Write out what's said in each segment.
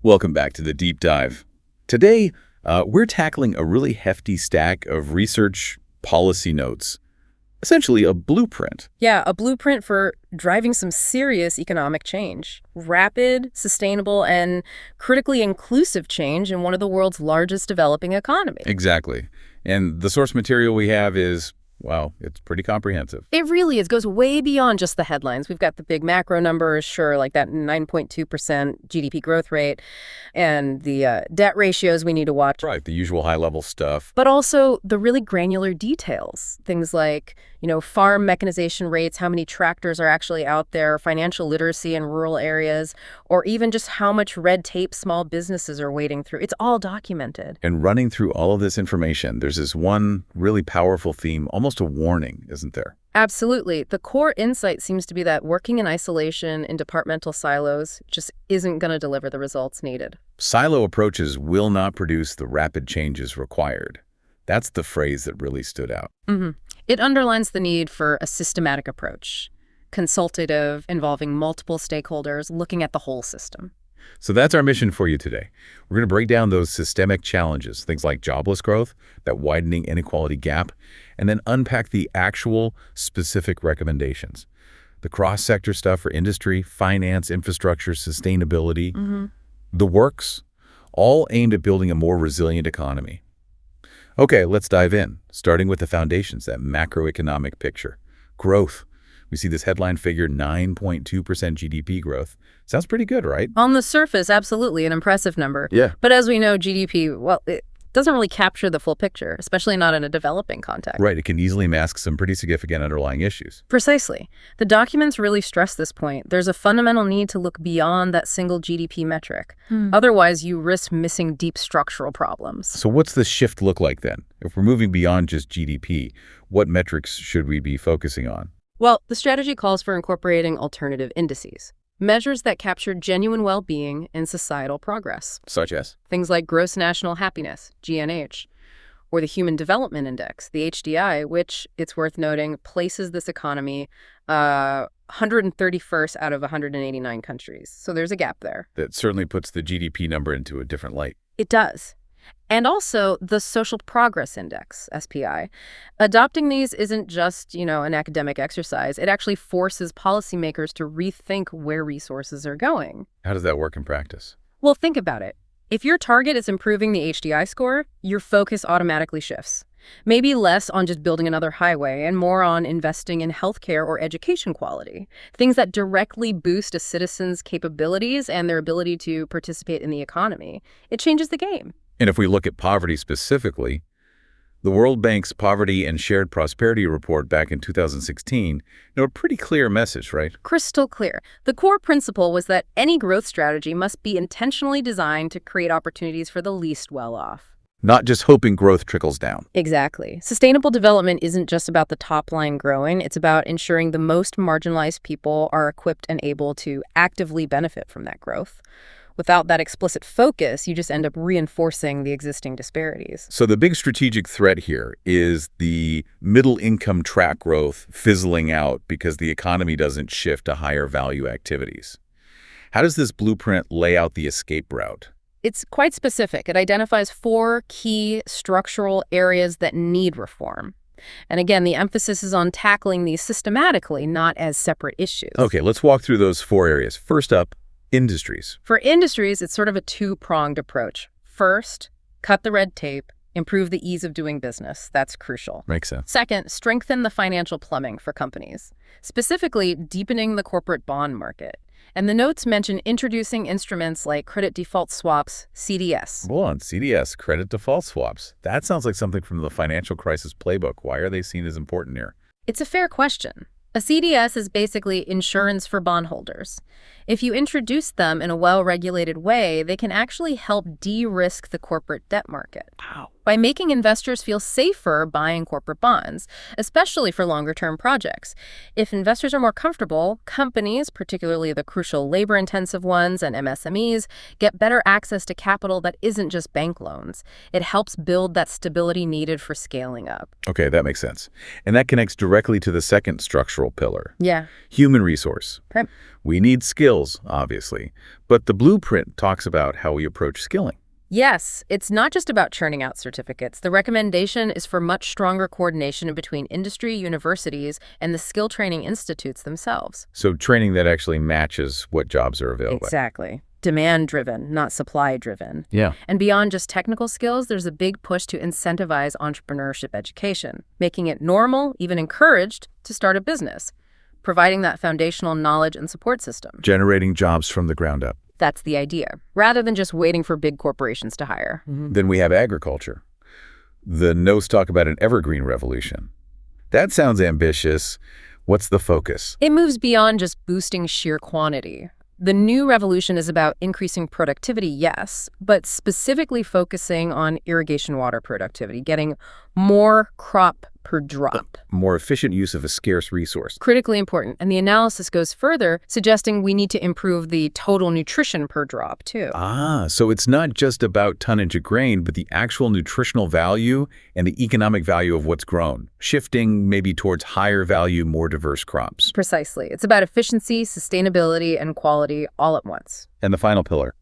Welcome back to the Deep Dive. Today, we're tackling a really hefty stack of research policy notes, essentially a blueprint. Yeah, a blueprint for driving some serious economic change. Rapid, sustainable, and critically inclusive change in one of the world's largest developing economies. Exactly. And the source material we have is, well, it's pretty comprehensive. It really is. Goes way beyond just the headlines. We've got the big macro numbers, sure, like that 9.2% GDP growth rate, and the debt ratios we need to watch. Right, the usual high-level stuff. But also the really granular details. Things like, farm mechanization rates, how many tractors are actually out there, financial literacy in rural areas, or even just how much red tape small businesses are wading through. It's all documented. And running through all of this information, there's this one really powerful theme, almost a warning, isn't there? Absolutely. The core insight seems to be that working in isolation in departmental silos just isn't going to deliver the results needed. Silo approaches will not produce the rapid changes required. That's the phrase that really stood out. It underlines the need for a systematic approach, consultative, involving multiple stakeholders, looking at the whole system. So that's our mission for you today. We're going to break down those systemic challenges, things like jobless growth, that widening inequality gap, and then unpack the actual specific recommendations. The cross-sector stuff for industry, finance, infrastructure, sustainability, the works, all aimed at building a more resilient economy. Okay, let's dive in, starting with the foundations, that macroeconomic picture. Growth. We see this headline figure, 9.2% GDP growth. Sounds pretty good, right? On the surface, absolutely an impressive number. Yeah. But as we know, GDP, well, it doesn't really capture the full picture, especially not in a developing context. Right, it can easily mask some pretty significant underlying issues. Precisely. The documents really stress this point. There's a fundamental need to look beyond that single GDP metric. Otherwise, you risk missing deep structural problems. So what's the shift look like then? If we're moving beyond just GDP, what metrics should we be focusing on? Well, the strategy calls for incorporating alternative indices, measures that capture genuine well-being and societal progress. Such as? Things like gross national happiness, GNH, or the Human Development Index, the HDI, which, it's worth noting, places this economy 131st out of 189 countries. So there's a gap there. That certainly puts the GDP number into a different light. It does. And also the Social Progress Index, SPI. Adopting these isn't just, an academic exercise. It actually forces policymakers to rethink where resources are going. How does that work in practice? Well, think about it. If your target is improving the HDI score, your focus automatically shifts. Maybe less on just building another highway and more on investing in healthcare or education quality, things that directly boost a citizen's capabilities and their ability to participate in the economy. It changes the game. And if we look at poverty specifically, the World Bank's Poverty and Shared Prosperity report back in 2016, a pretty clear message, right? Crystal clear. The core principle was that any growth strategy must be intentionally designed to create opportunities for the least well-off. Not just hoping growth trickles down. Exactly. Sustainable development isn't just about the top line growing. It's about ensuring the most marginalized people are equipped and able to actively benefit from that growth. Without that explicit focus, you just end up reinforcing the existing disparities. So the big strategic threat here is the middle income track growth fizzling out because the economy doesn't shift to higher value activities. How does this blueprint lay out the escape route? It's quite specific. It identifies 4 key structural areas that need reform. And again, the emphasis is on tackling these systematically, not as separate issues. Okay, let's walk through those 4 areas. First up, industries. For industries, it's sort of a 2-pronged approach. First, cut the red tape, improve the ease of doing business. That's crucial. Makes sense. Second, strengthen the financial plumbing for companies, specifically deepening the corporate bond market. And the notes mention introducing instruments like credit default swaps, CDS. Hold on, CDS, credit default swaps. That sounds like something from the financial crisis playbook. Why are they seen as important here? It's a fair question. A CDS is basically insurance for bondholders. If you introduce them in a well-regulated way, they can actually help de-risk the corporate debt market. Wow. By making investors feel safer buying corporate bonds, especially for longer-term projects. If investors are more comfortable, companies, particularly the crucial labor-intensive ones and MSMEs, get better access to capital that isn't just bank loans. It helps build that stability needed for scaling up. Okay, that makes sense. And that connects directly to the second structural pillar. Yeah. Human resource. Okay. We need skills, obviously, but the blueprint talks about how we approach skilling. Yes, it's not just about churning out certificates. The recommendation is for much stronger coordination between industry, universities, and the skill training institutes themselves. So training that actually matches what jobs are available. Exactly. Demand-driven, not supply-driven. Yeah. And beyond just technical skills, there's a big push to incentivize entrepreneurship education, making it normal, even encouraged, to start a business, providing that foundational knowledge and support system. Generating jobs from the ground up. That's the idea, rather than just waiting for big corporations to hire. Then we have agriculture. The notes talk about an evergreen revolution. That sounds ambitious. What's the focus? It moves beyond just boosting sheer quantity. The new revolution is about increasing productivity, yes, but specifically focusing on irrigation water productivity, getting more crop per drop. More efficient use of a scarce resource. Critically important. And the analysis goes further, suggesting we need to improve the total nutrition per drop, too. So it's not just about tonnage of grain, but the actual nutritional value and the economic value of what's grown, shifting maybe towards higher value, more diverse crops. Precisely. It's about efficiency, sustainability, and quality all at once. And the final pillar,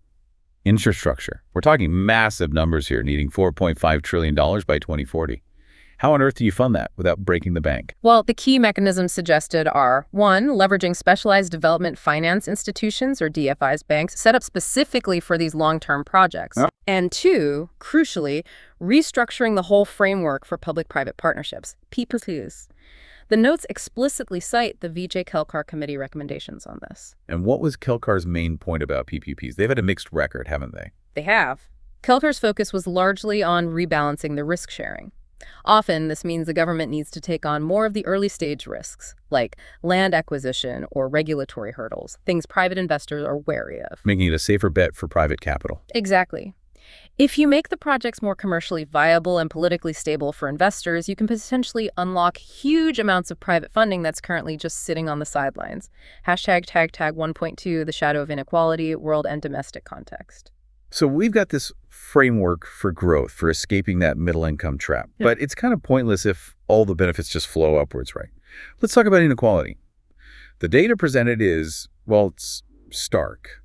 infrastructure. We're talking massive numbers here, needing $4.5 trillion by 2040. How on earth do you fund that without breaking the bank? Well, the key mechanisms suggested are, 1, leveraging specialized development finance institutions, or DFIs banks, set up specifically for these long-term projects. And 2, crucially, restructuring the whole framework for public-private partnerships, PPPs. The notes explicitly cite the VJ Kelkar Committee recommendations on this. And what was Kelkar's main point about PPPs? They've had a mixed record, haven't they? They have. Kelkar's focus was largely on rebalancing the risk sharing. Often, this means the government needs to take on more of the early-stage risks, like land acquisition or regulatory hurdles, things private investors are wary of. Making it a safer bet for private capital. Exactly. If you make the projects more commercially viable and politically stable for investors, you can potentially unlock huge amounts of private funding that's currently just sitting on the sidelines. Hashtag tag 1.2, the shadow of inequality, world and domestic context. So we've got this framework for growth, for escaping that middle income trap. Yeah. But it's kind of pointless if all the benefits just flow upwards, right? Let's talk about inequality. The data presented is, well, it's stark.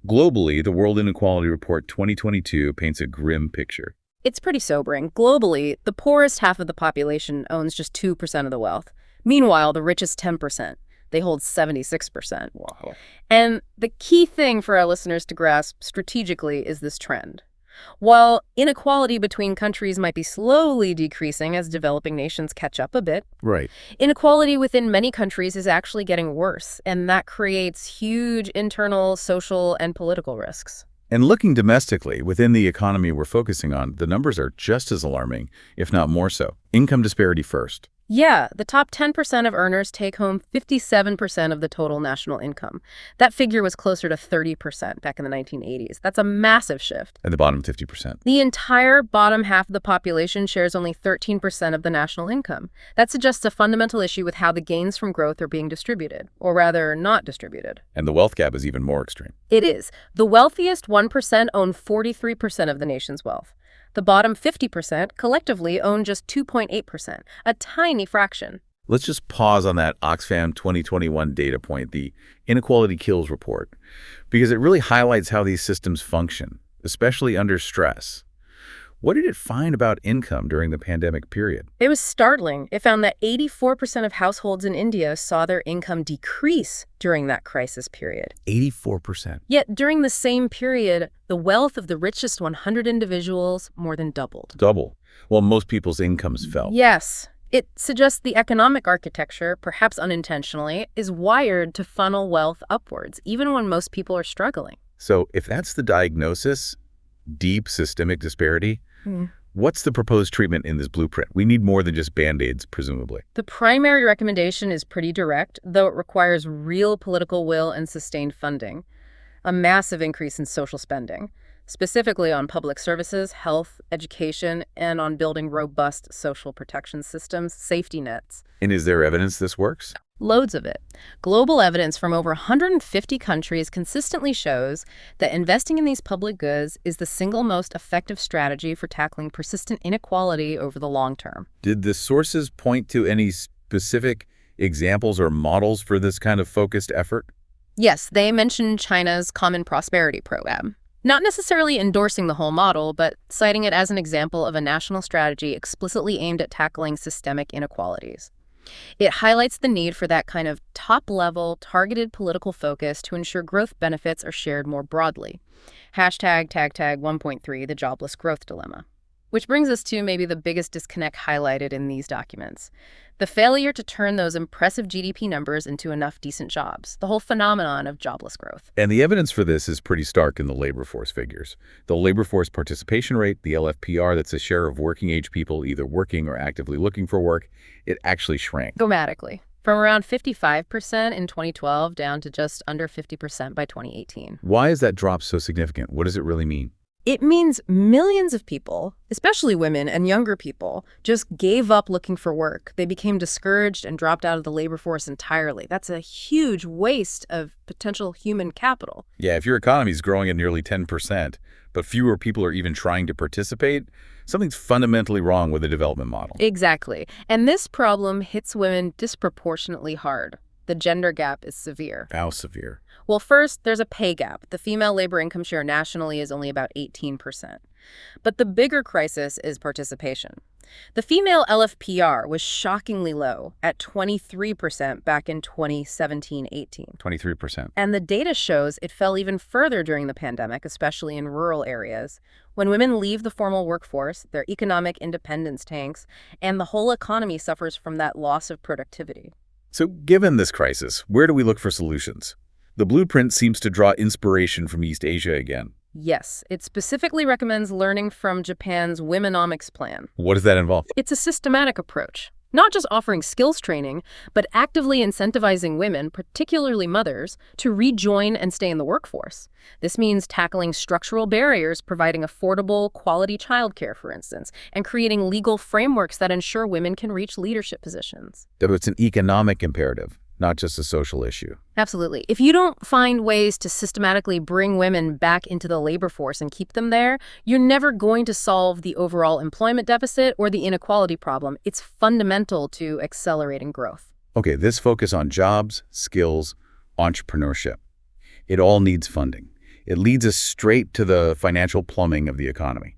Globally, the World Inequality Report 2022 paints a grim picture. It's pretty sobering. Globally, the poorest half of the population owns just 2% of the wealth. Meanwhile, the richest 10%. They hold 76%. Wow. And the key thing for our listeners to grasp strategically is this trend. While inequality between countries might be slowly decreasing as developing nations catch up a bit, right, inequality within many countries is actually getting worse, and that creates huge internal, social, and political risks. And looking domestically, within the economy we're focusing on, the numbers are just as alarming, if not more so. Income disparity first. Yeah, the top 10% of earners take home 57% of the total national income. That figure was closer to 30% back in the 1980s. That's a massive shift. At the bottom, 50%. The entire bottom half of the population shares only 13% of the national income. That suggests a fundamental issue with how the gains from growth are being distributed, or rather, not distributed. And the wealth gap is even more extreme. It is. The wealthiest 1% own 43% of the nation's wealth. The bottom 50% collectively own just 2.8%, a tiny fraction. Let's just pause on that Oxfam 2021 data point, the Inequality Kills report, because it really highlights how these systems function, especially under stress. What did it find about income during the pandemic period? It was startling. It found that 84% of households in India saw their income decrease during that crisis period. 84%. Yet during the same period, the wealth of the richest 100 individuals more than doubled. Double. Well, most people's incomes fell. Yes. It suggests the economic architecture, perhaps unintentionally, is wired to funnel wealth upwards, even when most people are struggling. So if that's the diagnosis, deep systemic disparity, what's the proposed treatment in this blueprint? We need more than just Band-Aids, presumably. The primary recommendation is pretty direct, though it requires real political will and sustained funding. A massive increase in social spending, specifically on public services, health, education, and on building robust social protection systems, safety nets. And is there evidence this works? Loads of it. Global evidence from over 150 countries consistently shows that investing in these public goods is the single most effective strategy for tackling persistent inequality over the long term. Did the sources point to any specific examples or models for this kind of focused effort? Yes, they mentioned China's Common Prosperity Program. Not necessarily endorsing the whole model, but citing it as an example of a national strategy explicitly aimed at tackling systemic inequalities. It highlights the need for that kind of top-level, targeted political focus to ensure growth benefits are shared more broadly. Hashtag tag tag 1.3, the jobless growth dilemma. Which brings us to maybe the biggest disconnect highlighted in these documents. The failure to turn those impressive GDP numbers into enough decent jobs, the whole phenomenon of jobless growth. And the evidence for this is pretty stark in the labor force figures. The labor force participation rate, the LFPR, that's a share of working-age people either working or actively looking for work, it actually shrank. Dramatically. From around 55% in 2012 down to just under 50% by 2018. Why is that drop so significant? What does it really mean? It means millions of people, especially women and younger people, just gave up looking for work. They became discouraged and dropped out of the labor force entirely. That's a huge waste of potential human capital. Yeah, if your economy is growing at nearly 10%, but fewer people are even trying to participate, something's fundamentally wrong with the development model. Exactly. And this problem hits women disproportionately hard. The gender gap is severe. How severe? Well, first, there's a pay gap. The female labor income share nationally is only about 18%. But the bigger crisis is participation. The female LFPR was shockingly low at 23% back in 2017-18. 23%. And the data shows it fell even further during the pandemic, especially in rural areas. When women leave the formal workforce, their economic independence tanks, and the whole economy suffers from that loss of productivity. So given this crisis, where do we look for solutions? The blueprint seems to draw inspiration from East Asia again. Yes, it specifically recommends learning from Japan's Womenomics plan. What does that involve? It's a systematic approach, not just offering skills training, but actively incentivizing women, particularly mothers, to rejoin and stay in the workforce. This means tackling structural barriers, providing affordable, quality childcare, for instance, and creating legal frameworks that ensure women can reach leadership positions. So it's an economic imperative, not just a social issue. Absolutely. If you don't find ways to systematically bring women back into the labor force and keep them there, you're never going to solve the overall employment deficit or the inequality problem. It's fundamental to accelerating growth. Okay, this focus on jobs, skills, entrepreneurship, it all needs funding. It leads us straight to the financial plumbing of the economy.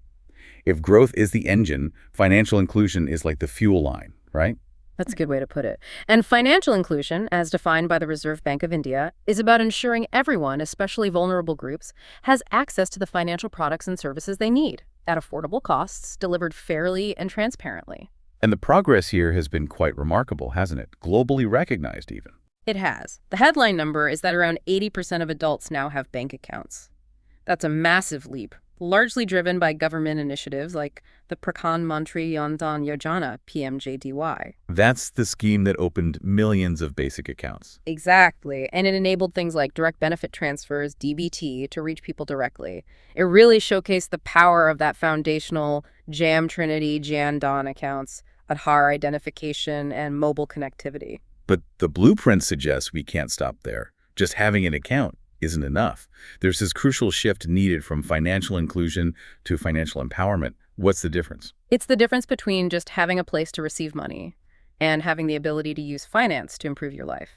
If growth is the engine, financial inclusion is like the fuel line, right? That's a good way to put it. And financial inclusion, as defined by the Reserve Bank of India, is about ensuring everyone, especially vulnerable groups, has access to the financial products and services they need at affordable costs, delivered fairly and transparently. And the progress here has been quite remarkable, hasn't it? Globally recognized even. It has. The headline number is that around 80% of adults now have bank accounts. That's a massive leap, largely driven by government initiatives like the Pradhan Mantri Jan Dhan Yojana, PMJDY. That's the scheme that opened millions of basic accounts. Exactly, and it enabled things like direct benefit transfers, DBT, to reach people directly. It really showcased the power of that foundational JAM Trinity, Jan Dhan accounts, Aadhaar identification, and mobile connectivity. But the blueprint suggests we can't stop there. Just having an account isn't enough. There's this crucial shift needed from financial inclusion to financial empowerment. What's the difference? It's the difference between just having a place to receive money and having the ability to use finance to improve your life.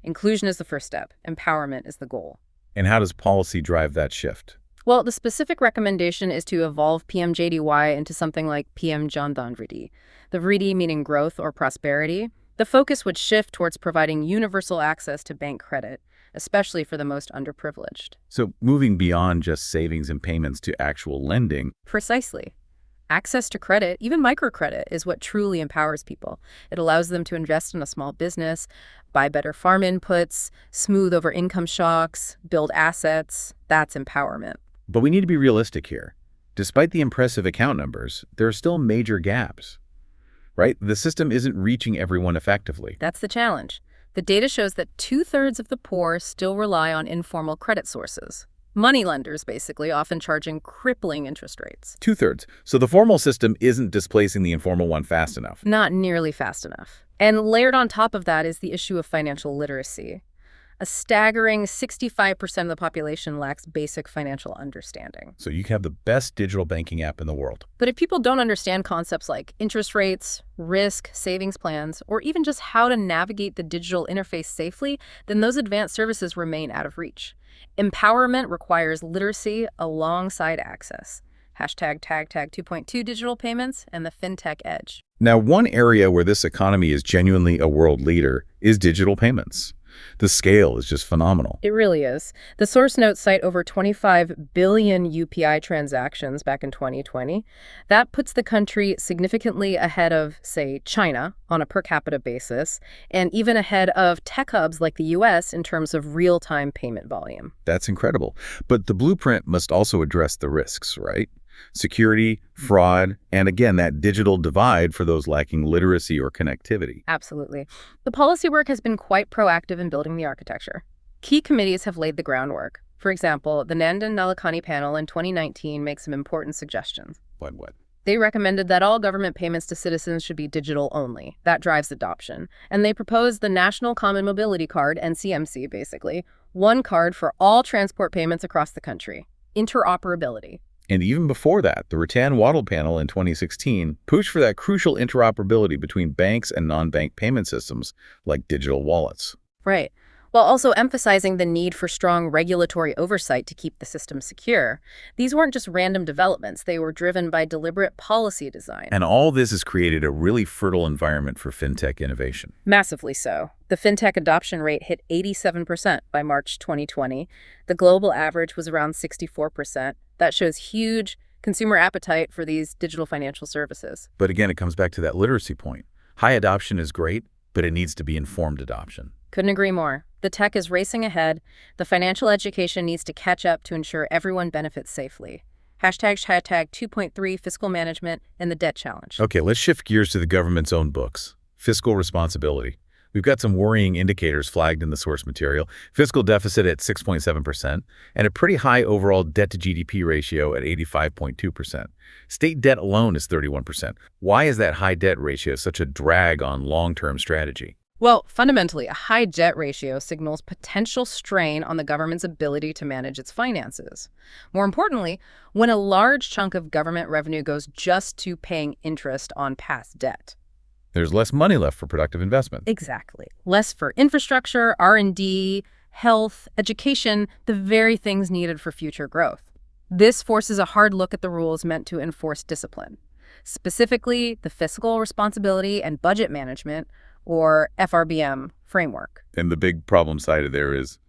Inclusion is the first step. Empowerment is the goal. And how does policy drive that shift? Well, the specific recommendation is to evolve PMJDY into something like PM Jan Dhan Vriddhi. The Vriddhi meaning growth or prosperity. The focus would shift towards providing universal access to bank credit, especially for the most underprivileged. So moving beyond just savings and payments to actual lending. Precisely. Access to credit, even microcredit, is what truly empowers people. It allows them to invest in a small business, buy better farm inputs, smooth over income shocks, build assets. That's empowerment. But we need to be realistic here. Despite the impressive account numbers, there are still major gaps, right? The system isn't reaching everyone effectively. That's the challenge. The data shows that 2/3 of the poor still rely on informal credit sources. Money lenders, basically, often charging crippling interest rates. 2/3. So the formal system isn't displacing the informal one fast enough. Not nearly fast enough. And layered on top of that is the issue of financial literacy. A staggering 65% of the population lacks basic financial understanding. So you have the best digital banking app in the world. But if people don't understand concepts like interest rates, risk, savings plans, or even just how to navigate the digital interface safely, then those advanced services remain out of reach. Empowerment requires literacy alongside access. #tag 2.2 digital payments and the fintech edge. Now, one area where this economy is genuinely a world leader is digital payments. The scale is just phenomenal. It really is. The source notes cite over 25 billion UPI transactions back in 2020. That puts the country significantly ahead of, say, China on a per capita basis, and even ahead of tech hubs like the US in terms of real-time payment volume. That's incredible. But the blueprint must also address the risks, right? Security, fraud, and again, that digital divide for those lacking literacy or connectivity. Absolutely. The policy work has been quite proactive in building the architecture. Key committees have laid the groundwork. For example, the Nandan Nilekani panel in 2019 makes some important suggestions. What? They recommended that all government payments to citizens should be digital only. That drives adoption. And they proposed the National Common Mobility Card, NCMC basically, one card for all transport payments across the country. Interoperability. And even before that, the Rattan-Waddell panel in 2016 pushed for that crucial interoperability between banks and non-bank payment systems like digital wallets. Right. While also emphasizing the need for strong regulatory oversight to keep the system secure. These weren't just random developments. They were driven by deliberate policy design. And all this has created a really fertile environment for fintech innovation. Massively so. The fintech adoption rate hit 87% by March 2020. The global average was around 64%. That shows huge consumer appetite for these digital financial services. But again, it comes back to that literacy point. High adoption is great, but it needs to be informed adoption. Couldn't agree more. The tech is racing ahead. The financial education needs to catch up to ensure everyone benefits safely. #tag 2.3 fiscal management and the debt challenge. Okay, let's shift gears to the government's own books. Fiscal responsibility. We've got some worrying indicators flagged in the source material. Fiscal deficit at 6.7% and a pretty high overall debt-to-GDP ratio at 85.2%. State debt alone is 31%. Why is that high debt ratio such a drag on long-term strategy? Well, fundamentally, a high debt ratio signals potential strain on the government's ability to manage its finances. More importantly, when a large chunk of government revenue goes just to paying interest on past debt. There's less money left for productive investment. Exactly. Less for infrastructure, R&D, health, education, the very things needed for future growth. This forces a hard look at the rules meant to enforce discipline. Specifically, the fiscal responsibility and budget management, or FRBM, framework. And the big problem side of there is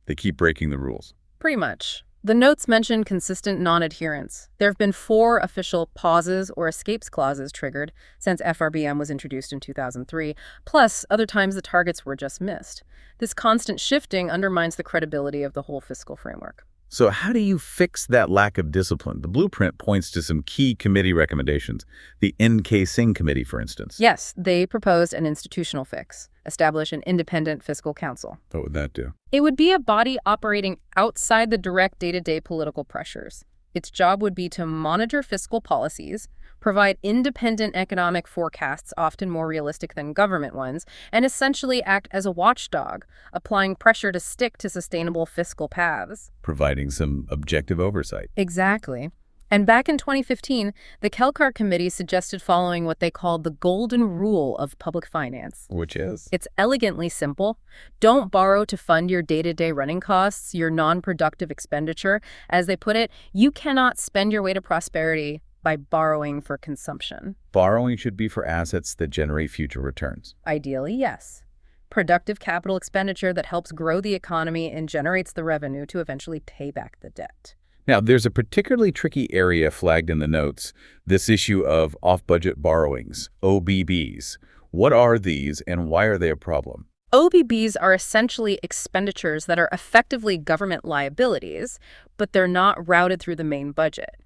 they keep breaking the rules. Pretty much. The notes mention consistent non-adherence. There have been 4 official pauses or escapes clauses triggered since FRBM was introduced in 2003, plus other times the targets were just missed. This constant shifting undermines the credibility of the whole fiscal framework. So how do you fix that lack of discipline? The blueprint points to some key committee recommendations. The N.K. Singh Committee, for instance. Yes, they proposed an institutional fix. Establish an independent fiscal council. What would that do? It would be a body operating outside the direct day-to-day political pressures. Its job would be to monitor fiscal policies, provide independent economic forecasts, often more realistic than government ones, and essentially act as a watchdog, applying pressure to stick to sustainable fiscal paths. Providing some objective oversight. Exactly. And back in 2015, the Kelkar Committee suggested following what they called the golden rule of public finance. Which is? It's elegantly simple. Don't borrow to fund your day-to-day running costs, your non-productive expenditure. As they put it, you cannot spend your way to prosperity by borrowing for consumption. Borrowing should be for assets that generate future returns. Ideally, yes. Productive capital expenditure that helps grow the economy and generates the revenue to eventually pay back the debt. Now, there's a particularly tricky area flagged in the notes, this issue of off-budget borrowings, OBBs. What are these and why are they a problem? OBBs are essentially expenditures that are effectively government liabilities, but they're not routed through the main budget.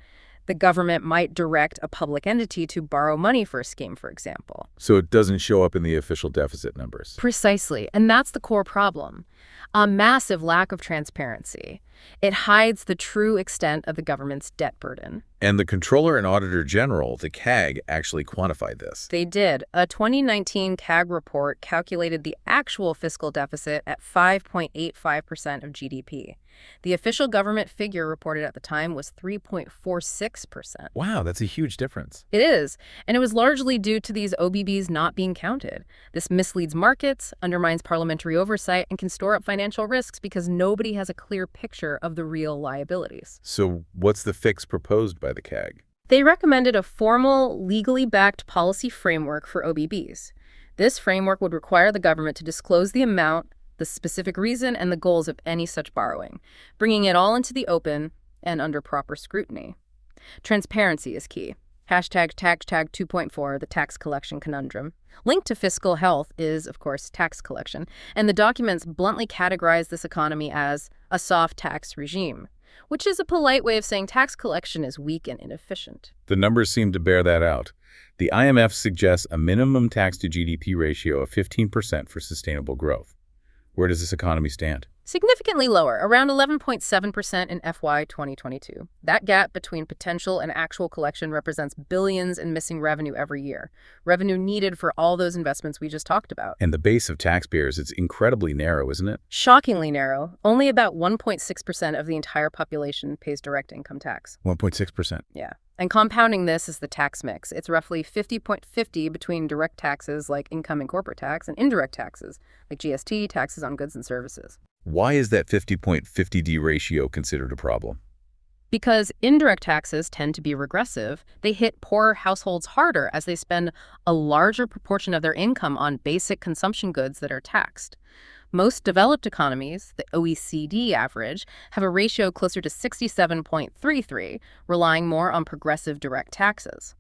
The government might direct a public entity to borrow money for a scheme, for example. So it doesn't show up in the official deficit numbers. Precisely, and that's the core problem. A massive lack of transparency. It hides the true extent of the government's debt burden. And the Comptroller and Auditor General, the CAG, actually quantified this. They did. A 2019 CAG report calculated the actual fiscal deficit at 5.85% of GDP. The official government figure reported at the time was 3.46%. Wow, that's a huge difference. It is, and it was largely due to these OBBs not being counted. This misleads markets, undermines parliamentary oversight, and can store up financial risks because nobody has a clear picture of the real liabilities. So what's the fix proposed by the CAG? They recommended a formal, legally backed policy framework for OBBs. This framework would require the government to disclose the amount, the specific reason, and the goals of any such borrowing, bringing it all into the open and under proper scrutiny. Transparency is key. Hashtag 2.4, the tax collection conundrum. Linked to fiscal health is, of course, tax collection, and the documents bluntly categorize this economy as a soft tax regime, which is a polite way of saying tax collection is weak and inefficient. The numbers seem to bear that out. The IMF suggests a minimum tax-to-GDP ratio of 15% for sustainable growth. Where does this economy stand? Significantly lower, around 11.7% in FY 2022. That gap between potential and actual collection represents billions in missing revenue every year, revenue needed for all those investments we just talked about. And the base of taxpayers is incredibly narrow, isn't it? Shockingly narrow. Only about 1.6% of the entire population pays direct income tax. 1.6%. Yeah. And compounding this is the tax mix. It's roughly 50-50 between direct taxes like income and corporate tax and indirect taxes like GS3, taxes on goods and services. Why is that 50.50D ratio considered a problem? Because indirect taxes tend to be regressive, they hit poorer households harder as they spend a larger proportion of their income on basic consumption goods that are taxed. Most developed economies, the OECD average, have a ratio closer to 67.33, relying more on progressive direct taxes.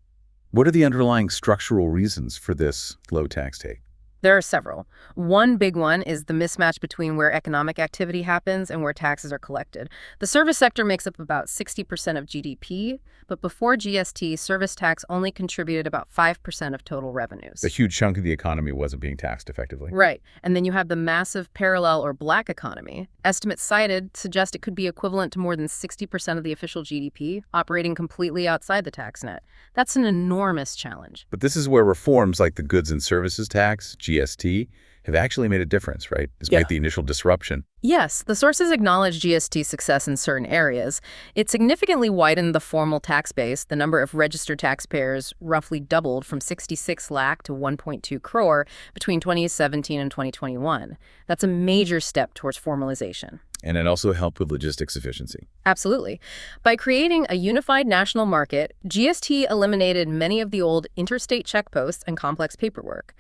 What are the underlying structural reasons for this low tax take? There are several. One big one is the mismatch between where economic activity happens and where taxes are collected. The service sector makes up about 60% of GDP, but before GST, service tax only contributed about 5% of total revenues. A huge chunk of the economy wasn't being taxed effectively. Right. And then you have the massive parallel or black economy. Estimates cited suggest it could be equivalent to more than 60% of the official GDP, operating completely outside the tax net. That's an enormous challenge. But this is where reforms like the goods and services tax, GST, have actually made a difference, right? Despite the initial disruption. Yes, the sources acknowledge GST's success in certain areas. It significantly widened the formal tax base. The number of registered taxpayers roughly doubled from 66 lakh to 1.2 crore between 2017 and 2021. That's a major step towards formalization. And it also helped with logistics efficiency. Absolutely. By creating a unified national market, GST eliminated many of the old interstate checkposts and complex paperwork.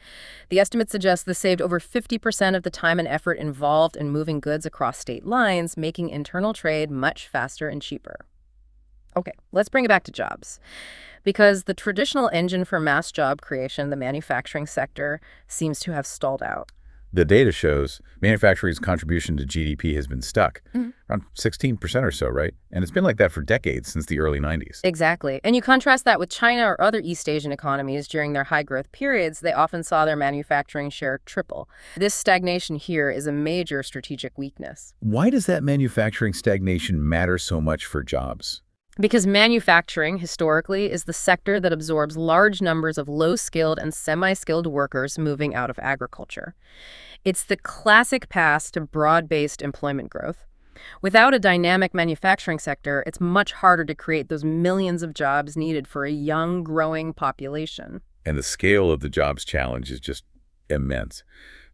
The estimates suggest this saved over 50% of the time and effort involved in moving goods across state lines, making internal trade much faster and cheaper. Okay, let's bring it back to jobs. Because the traditional engine for mass job creation, the manufacturing sector, seems to have stalled out. The data shows manufacturing's contribution to GDP has been stuck, around 16% or so, right? And it's been like that for decades, since the early 90s. Exactly. And you contrast that with China or other East Asian economies. During their high-growth periods, they often saw their manufacturing share triple. This stagnation here is a major strategic weakness. Why does that manufacturing stagnation matter so much for jobs? Because manufacturing, historically, is the sector that absorbs large numbers of low-skilled and semi-skilled workers moving out of agriculture. It's the classic path to broad-based employment growth. Without a dynamic manufacturing sector, it's much harder to create those millions of jobs needed for a young, growing population. And the scale of the jobs challenge is just immense.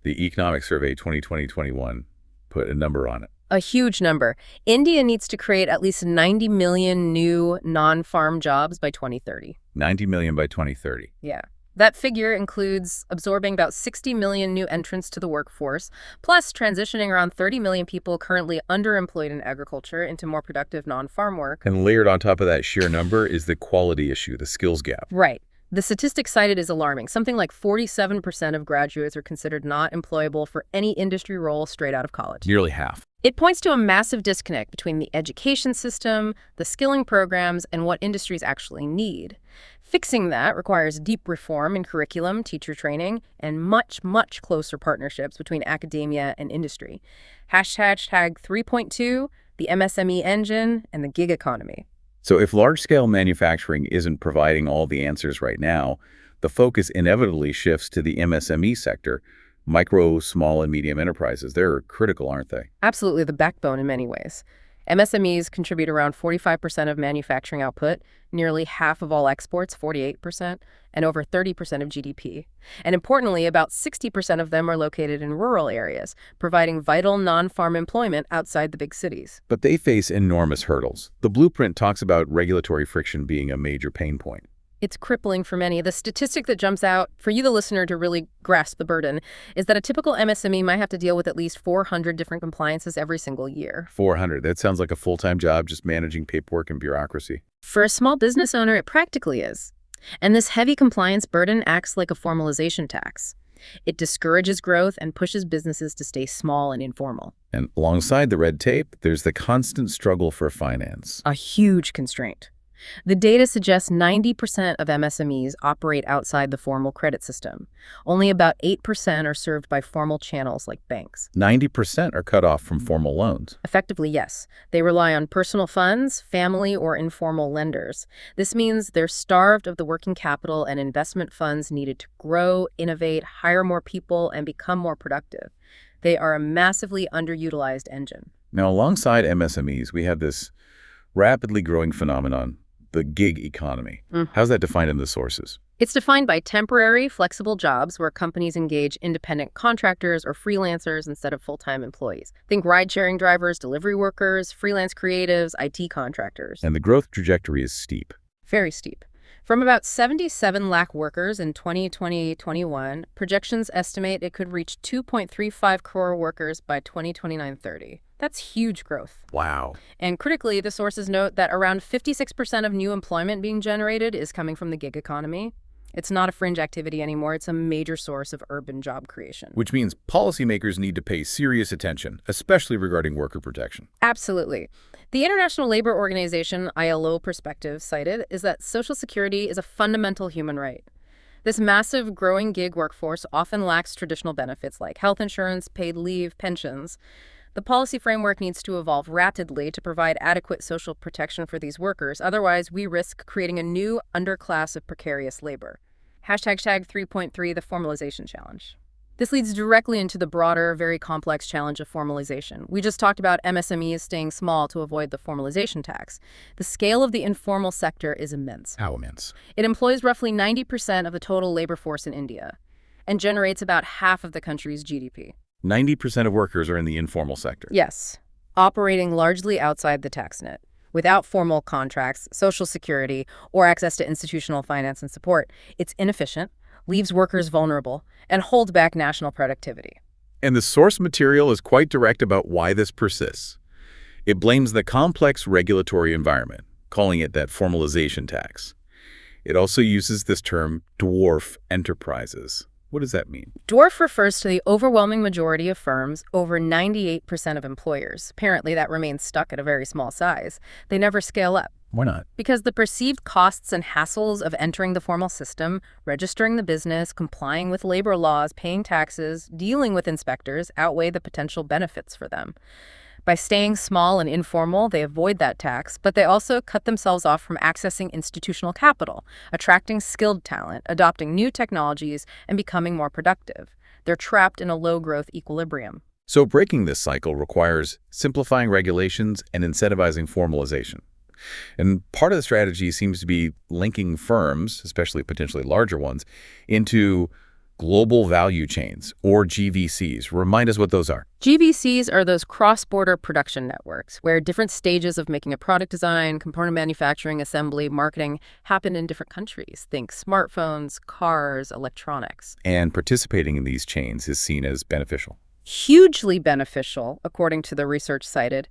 The Economic Survey 2020-21 put a number on it. A huge number. India needs to create at least 90 million new non-farm jobs by 2030. 90 million by 2030. Yeah. That figure includes absorbing about 60 million new entrants to the workforce, plus transitioning around 30 million people currently underemployed in agriculture into more productive non-farm work. And layered on top of that sheer number is the quality issue, the skills gap. Right. The statistic cited is alarming. Something like 47% of graduates are considered not employable for any industry role straight out of college. Nearly half. It points to a massive disconnect between the education system, the skilling programs, and what industries actually need. Fixing that requires deep reform in curriculum, teacher training, and much, much closer partnerships between academia and industry. Hashtag 3.2, the MSME engine, and the gig economy. So if large-scale manufacturing isn't providing all the answers right now, the focus inevitably shifts to the MSME sector. Micro, small, and medium enterprises, they're critical, aren't they? Absolutely the backbone in many ways. MSMEs contribute around 45% of manufacturing output, nearly half of all exports, 48%, and over 30% of GDP. And importantly, about 60% of them are located in rural areas, providing vital non-farm employment outside the big cities. But they face enormous hurdles. The blueprint talks about regulatory friction being a major pain point. It's crippling for many. The statistic that jumps out, for you, the listener, to really grasp the burden, is that a typical MSME might have to deal with at least 400 different compliances every single year. 400. That sounds like a full-time job just managing paperwork and bureaucracy. For a small business owner, it practically is. And this heavy compliance burden acts like a formalization tax. It discourages growth and pushes businesses to stay small and informal. And alongside the red tape, there's the constant struggle for finance. A huge constraint. The data suggests 90% of MSMEs operate outside the formal credit system. Only about 8% are served by formal channels like banks. 90% are cut off from formal loans. Effectively, yes. They rely on personal funds, family, or informal lenders. This means they're starved of the working capital and investment funds needed to grow, innovate, hire more people, and become more productive. They are a massively underutilized engine. Now, alongside MSMEs, we have this rapidly growing phenomenon, the gig economy. How's that defined in the sources? It's defined by temporary, flexible jobs where companies engage independent contractors or freelancers instead of full-time employees. Think ride-sharing drivers, delivery workers, freelance creatives, IT contractors. And the growth trajectory is steep. Very steep. From about 77 lakh workers in 2020-21, projections estimate it could reach 2.35 crore workers by 2029-30. That's huge growth. Wow. And critically, the sources note that around 56% of new employment being generated is coming from the gig economy. It's not a fringe activity anymore. It's a major source of urban job creation. Which means policymakers need to pay serious attention, especially regarding worker protection. Absolutely. The International Labor Organization ILO perspective cited is that Social Security is a fundamental human right. This massive growing gig workforce often lacks traditional benefits like health insurance, paid leave, pensions. The policy framework needs to evolve rapidly to provide adequate social protection for these workers. Otherwise, we risk creating a new underclass of precarious labor. Hashtag 3.3, the formalization challenge. This leads directly into the broader, very complex challenge of formalization. We just talked about MSMEs staying small to avoid the formalization tax. The scale of the informal sector is immense. How immense? It employs roughly 90% of the total labor force in India and generates about half of the country's GDP. 90% of workers are in the informal sector. Yes, operating largely outside the tax net, without formal contracts, social security, or access to institutional finance and support. It's inefficient, leaves workers vulnerable, and holds back national productivity. And the source material is quite direct about why this persists. It blames the complex regulatory environment, calling it that formalization tax. It also uses this term, dwarf enterprises. What does that mean? Dwarf refers to the overwhelming majority of firms, over 98% of employers. Apparently, that remains stuck at a very small size. They never scale up. Why not? Because the perceived costs and hassles of entering the formal system, registering the business, complying with labor laws, paying taxes, dealing with inspectors outweigh the potential benefits for them. By staying small and informal, they avoid that tax, but they also cut themselves off from accessing institutional capital, attracting skilled talent, adopting new technologies, and becoming more productive. They're trapped in a low-growth equilibrium. So breaking this cycle requires simplifying regulations and incentivizing formalization. And part of the strategy seems to be linking firms, especially potentially larger ones, into global value chains, or GVCs. Remind us what those are. GVCs are those cross-border production networks where different stages of making a product design, component manufacturing, assembly, marketing happen in different countries. Think smartphones, cars, electronics. And participating in these chains is seen as beneficial. Hugely beneficial, according to the research cited.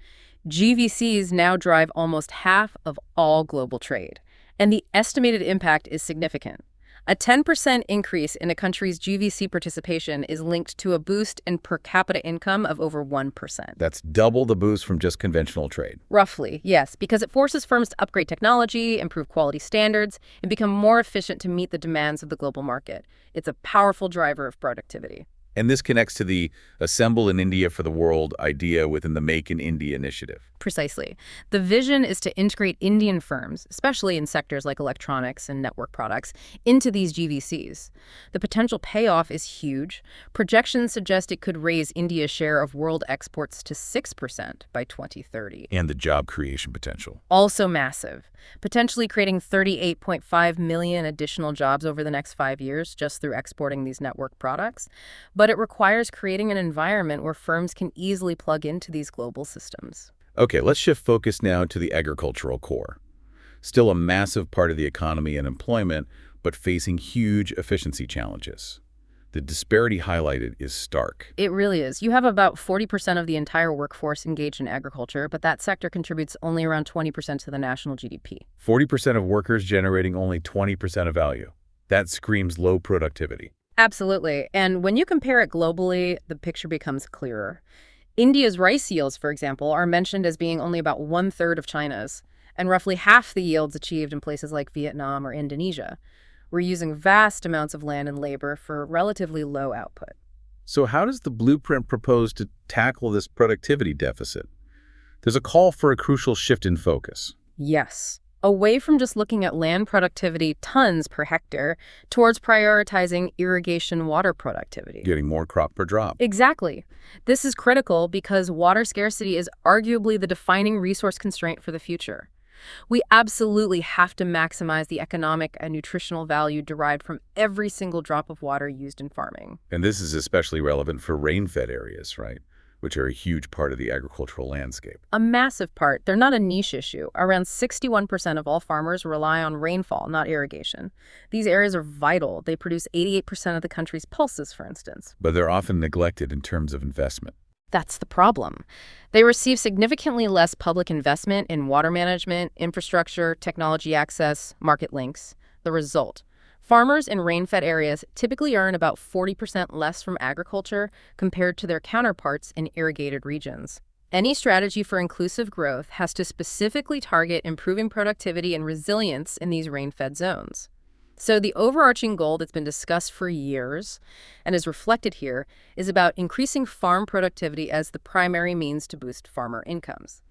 GVCs now drive almost half of all global trade, and the estimated impact is significant. A 10% increase in a country's GVC participation is linked to a boost in per capita income of over 1%. That's double the boost from just conventional trade. Roughly, yes, because it forces firms to upgrade technology, improve quality standards, and become more efficient to meet the demands of the global market. It's a powerful driver of productivity. And this connects to the Assemble in India for the World idea within the Make in India initiative. Precisely. The vision is to integrate Indian firms, especially in sectors like electronics and network products, into these GVCs. The potential payoff is huge. Projections suggest it could raise India's share of world exports to 6% by 2030. And the job creation potential. Also massive, potentially creating 38.5 million additional jobs over the next 5 years just through exporting these network products. But it requires creating an environment where firms can easily plug into these global systems. Okay, let's shift focus now to the agricultural core. Still a massive part of the economy and employment, but facing huge efficiency challenges. The disparity highlighted is stark. It really is. You have about 40% of the entire workforce engaged in agriculture, but that sector contributes only around 20% to the national GDP. 40% of workers generating only 20% of value. That screams low productivity. Absolutely. And when you compare it globally, the picture becomes clearer. India's rice yields, for example, are mentioned as being only about 1/3 of China's, and roughly half the yields achieved in places like Vietnam or Indonesia. We're using vast amounts of land and labor for relatively low output. So how does the blueprint propose to tackle this productivity deficit? There's a call for a crucial shift in focus. Yes. Away from just looking at land productivity tons per hectare towards prioritizing irrigation water productivity. Getting more crop per drop. Exactly. This is critical because water scarcity is arguably the defining resource constraint for the future. We absolutely have to maximize the economic and nutritional value derived from every single drop of water used in farming. And this is especially relevant for rain-fed areas, right? Which are a huge part of the agricultural landscape. A massive part. They're not a niche issue. Around 61% of all farmers rely on rainfall, not irrigation. These areas are vital. They produce 88% of the country's pulses, for instance. But they're often neglected in terms of investment. That's the problem. They receive significantly less public investment in water management, infrastructure, technology access, market links. The result: farmers in rain-fed areas typically earn about 40% less from agriculture compared to their counterparts in irrigated regions. Any strategy for inclusive growth has to specifically target improving productivity and resilience in these rain-fed zones. So the overarching goal that's been discussed for years and is reflected here is about increasing farm productivity as the primary means to boost farmer incomes.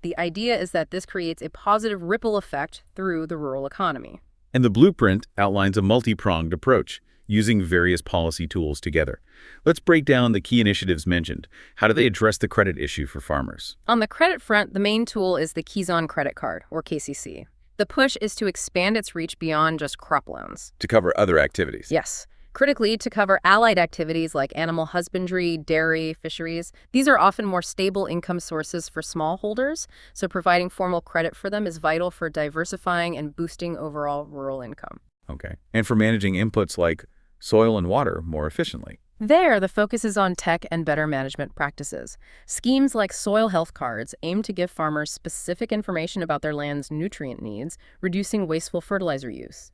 The idea is that this creates a positive ripple effect through the rural economy. And the blueprint outlines a multi-pronged approach, using various policy tools together. Let's break down the key initiatives mentioned. How do they address the credit issue for farmers? On the credit front, the main tool is the Kizan Credit Card, or KCC. The push is to expand its reach beyond just crop loans. To cover other activities. Yes. Critically, to cover allied activities like animal husbandry, dairy, fisheries. These are often more stable income sources for smallholders, so providing formal credit for them is vital for diversifying and boosting overall rural income. Okay. And for managing inputs like soil and water more efficiently. There, the focus is on tech and better management practices. Schemes like soil health cards aim to give farmers specific information about their land's nutrient needs, reducing wasteful fertilizer use.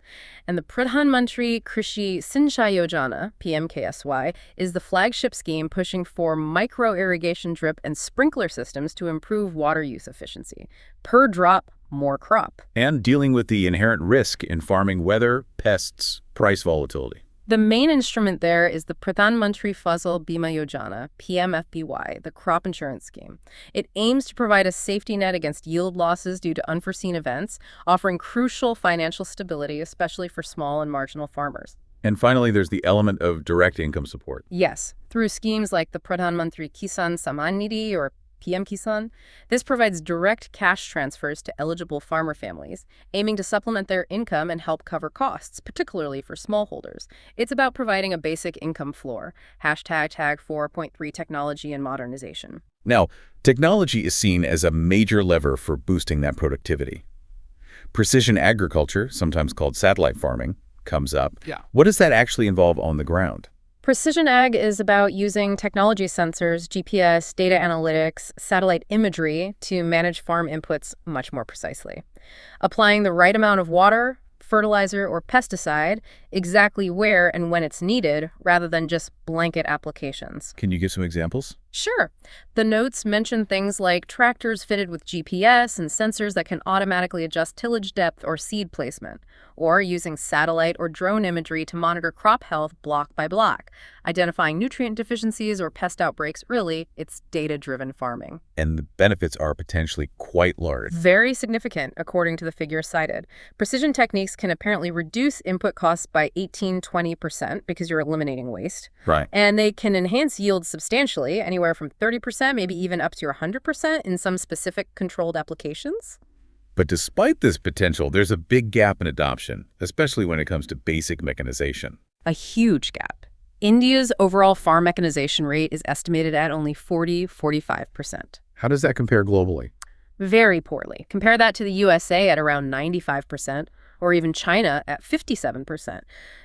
And the Pradhan Mantri Krishi Sinchai Yojana, PMKSY, is the flagship scheme pushing for micro-irrigation drip and sprinkler systems to improve water use efficiency. Per drop, more crop. And dealing with the inherent risk in farming: weather, pests, price volatility. The main instrument there is the Pradhan Mantri Fasal Bima Yojana, PMFBY, the crop insurance scheme. It aims to provide a safety net against yield losses due to unforeseen events, offering crucial financial stability, especially for small and marginal farmers. And finally, there's the element of direct income support. Yes, through schemes like the Pradhan Mantri Kisan Samman Nidhi or PM Kisan. This provides direct cash transfers to eligible farmer families, aiming to supplement their income and help cover costs, particularly for smallholders. It's about providing a basic income floor. Tag 4.3 technology and modernization. Now, technology is seen as a major lever for boosting that productivity. Precision agriculture, sometimes called satellite farming, comes up. Yeah. What does that actually involve on the ground? Precision ag is about using technology sensors, GPS, data analytics, satellite imagery to manage farm inputs much more precisely. Applying the right amount of water, fertilizer or pesticide, exactly where and when it's needed, rather than just blanket applications. Can you give some examples? Sure. The notes mention things like tractors fitted with GPS and sensors that can automatically adjust tillage depth or seed placement, or using satellite or drone imagery to monitor crop health block by block, identifying nutrient deficiencies or pest outbreaks. Really, it's data-driven farming. And the benefits are potentially quite large. Very significant, according to the figures cited. Precision techniques can apparently reduce input costs by 18–20% because you're eliminating waste. Right. And they can enhance yield substantially, anywhere from 30%, maybe even up to 100% in some specific controlled applications. But despite this potential, there's a big gap in adoption, especially when it comes to basic mechanization. A huge gap. India's overall farm mechanization rate is estimated at only 40–45%. How does that compare globally? Very poorly. Compare that to the USA at around 95%, or even China at 57%.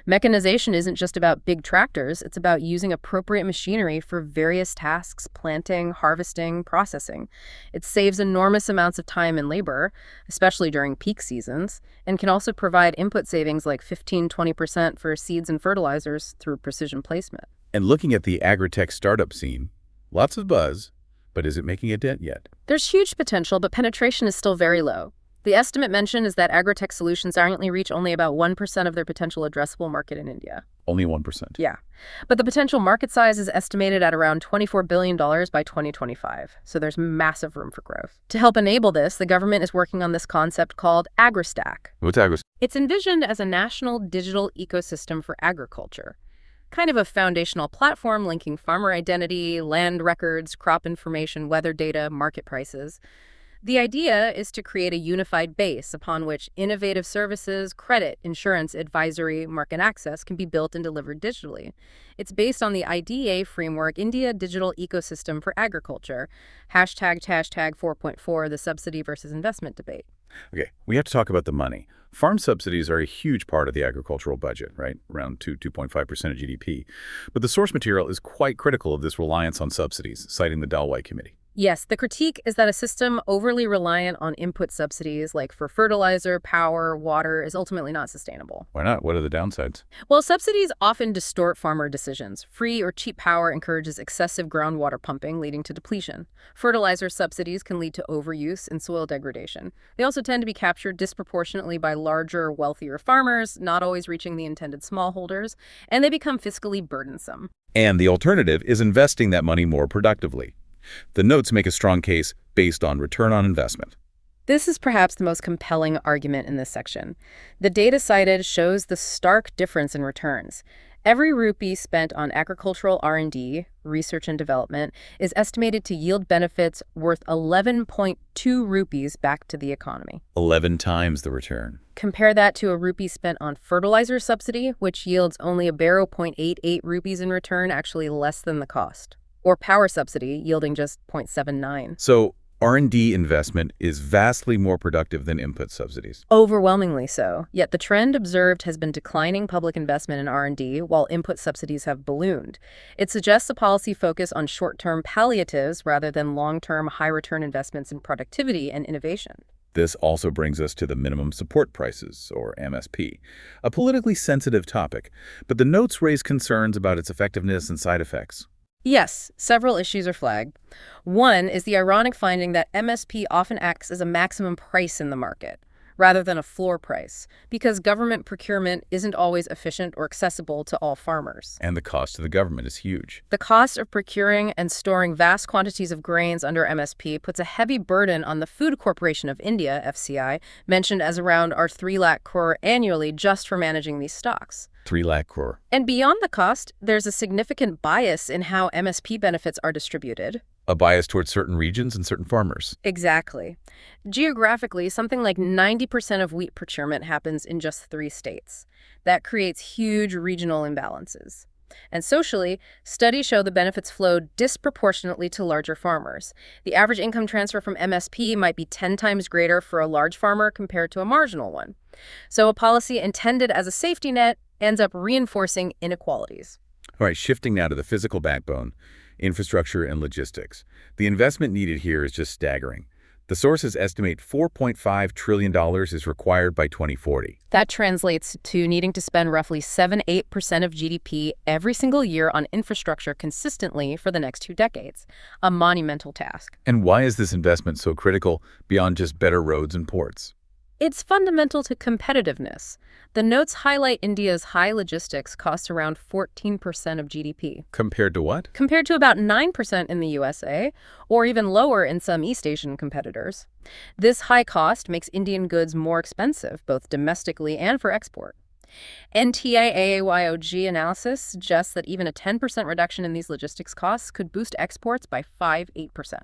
Mechanization isn't just about big tractors, it's about using appropriate machinery for various tasks: planting, harvesting, processing. It saves enormous amounts of time and labor, especially during peak seasons, and can also provide input savings like 15–20% for seeds and fertilizers through precision placement. And looking at the agri-tech startup scene, lots of buzz, but is it making a dent yet? There's huge potential, but penetration is still very low. The estimate mentioned is that agri-tech solutions currently reach only about 1% of their potential addressable market in India. Only 1%. Yeah. But the potential market size is estimated at around $24 billion by 2025, so there's massive room for growth. To help enable this, the government is working on this concept called AgriStack. What's agri? It's envisioned as a national digital ecosystem for agriculture, kind of a foundational platform linking farmer identity, land records, crop information, weather data, market prices. The idea is to create a unified base upon which innovative services, credit, insurance, advisory, market access can be built and delivered digitally. It's based on the IDA framework, India Digital Ecosystem for Agriculture, hashtag 4.4, the subsidy versus investment debate. Okay, we have to talk about the money. Farm subsidies are a huge part of the agricultural budget, right? Around 2.5% of GDP. But the source material is quite critical of this reliance on subsidies, citing the Dalwhite Committee. Yes, the critique is that a system overly reliant on input subsidies, like for fertilizer, power, water, is ultimately not sustainable. Why not? What are the downsides? Well, subsidies often distort farmer decisions. Free or cheap power encourages excessive groundwater pumping, leading to depletion. Fertilizer subsidies can lead to overuse and soil degradation. They also tend to be captured disproportionately by larger, wealthier farmers, not always reaching the intended smallholders, and they become fiscally burdensome. And the alternative is investing that money more productively. The notes make a strong case based on return on investment. This is perhaps the most compelling argument in this section. The data cited shows the stark difference in returns. Every rupee spent on agricultural R&D, research and development, is estimated to yield benefits worth 11.2 rupees back to the economy. 11 times the return. Compare that to a rupee spent on fertilizer subsidy, which yields only a bare 0.88 rupees in return, actually less than the cost. Or power subsidy, yielding just 0.79. So R&D investment is vastly more productive than input subsidies. Overwhelmingly so. Yet the trend observed has been declining public investment in R&D, while input subsidies have ballooned. It suggests a policy focus on short-term palliatives rather than long-term high-return investments in productivity and innovation. This also brings us to the minimum support prices, or MSP, a politically sensitive topic, but the notes raise concerns about its effectiveness and side effects. Yes, several issues are flagged. One is the ironic finding that MSP often acts as a maximum price in the market, rather than a floor price, because government procurement isn't always efficient or accessible to all farmers. And the cost to the government is huge. The cost of procuring and storing vast quantities of grains under MSP puts a heavy burden on the Food Corporation of India, FCI, mentioned as around 3 lakh crore annually just for managing these stocks. 3 lakh crore. And beyond the cost, there's a significant bias in how MSP benefits are distributed. A bias towards certain regions and certain farmers. Exactly. Geographically, something like 90% of wheat procurement happens in just 3 states. That creates huge regional imbalances. And socially, studies show the benefits flow disproportionately to larger farmers. The average income transfer from MSP might be 10 times greater for a large farmer compared to a marginal one. So a policy intended as a safety net ends up reinforcing inequalities. All right, shifting now to the physical backbone, infrastructure and logistics. The investment needed here is just staggering. The sources estimate $4.5 trillion is required by 2040. That translates to needing to spend roughly 7–8% of GDP every single year on infrastructure consistently for the next 2 decades. A monumental task. And why is this investment so critical beyond just better roads and ports? It's fundamental to competitiveness. The notes highlight India's high logistics costs around 14% of GDP. Compared to what? Compared to about 9% in the USA, or even lower in some East Asian competitors. This high cost makes Indian goods more expensive, both domestically and for export. NTI-AAYOG analysis suggests that even a 10% reduction in these logistics costs could boost exports by 5–8%.